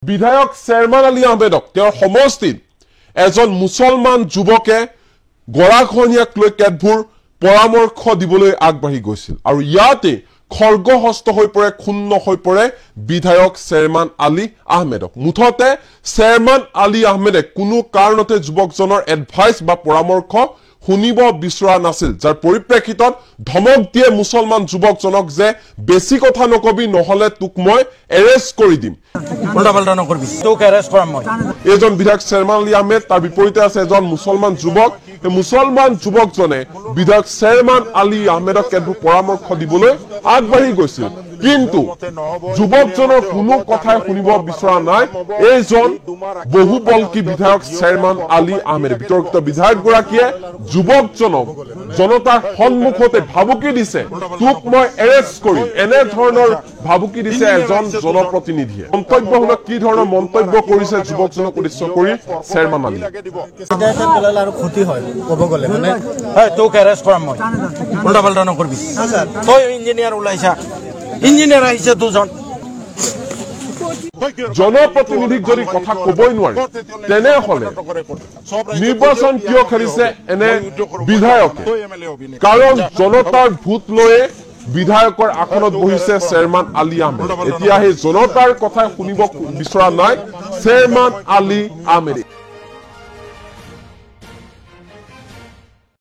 বিধায়ক চেয়াৰমান আলী আহমেদক তেওঁৰ সমষ্টিত এজন মুছলমান যুৱকে গৰাখহনীয়াক লৈ কেতবোৰ পৰামৰ্শ দিবলৈ আগবাঢ়ি গৈছিল আৰু ইয়াতে খৰ্গহস্ত হৈ পৰে ক্ষুণ্ণ হৈ পৰে বিধায়ক চেয়াৰমান আলী আহমেদক মুঠতে চেয়াৰমান আলী আহমেদে কোনো কাৰণতে যুৱকজনৰ এডভাইস বা পৰামৰ্শ শুনিব বিচৰা নাছিল যাৰ পৰিপ্ৰেক্ষিতত ধমক দিয়ে মুছলমান যুৱকজনক যে বেছি কথা নকবি নহলে তোক মই এৰেষ্ট কৰি দিম উল্টা-পাল্টা নকৰবি তোক এৰেষ্ট কৰাম মই এজন বিধায়ক চেয়াৰমান আলী আহমেদ তাৰ বিপৰীতে আছে এজন মুছলমান যুৱক এই মুছলমান যুৱকজনে বিধায়ক চেয়াৰমান আলী আহমেদক কেতবোৰ পৰামৰ্শ দিবলৈ আগবাঢ়ি গৈছিল কিন্তু যুৱকজনৰ কোনো কথাই শুনিব বিচৰা নাই এইজন বহুবল্কী বিধায়ক চেয়াৰমান আলী আহমেদ বিতৰ্কিত বিধায়কগৰাকীয়ে যুৱকজনক জনতাৰ সন্মুখতে ভাবুকি দিছে তোক মই এৰেষ্ট কৰিম এনে ধৰণৰ ভাবুকি দিছে এজন জনপ্ৰতিনিধিয়ে মন্তব্য হলো কি ধৰণৰ মন্তব্য কৰিছে যুৱকজনক উদ্দেশ্য কৰি চেয়াৰমান আলী বিধায়কে বলালে আৰু ক্ষতি হয় ক'ব গ'লে মানে তোক এৰেষ্ট কৰাম মই উল্টা-পাল্টা নকৰবি তই ইঞ্জিনিয়াৰ ওলাইছা ইঞ্জিনিয়াৰ আহিছে দুজন জনপ্ৰতিনিধিক যদি কথা কবই নোৱাৰে তেনেহলে নিৰ্বাচন কিয় খেলিছে এনে বিধায়কে কাৰণ জনতাৰ ভোট লৈয়ে বিধায়কৰ আসনত বহিছে চেয়াৰমান আলী আহমেদ এতিয়া সেই জনতাৰ কথা শুনিব বিচৰা নাই চেয়াৰমান আলী আহমেদ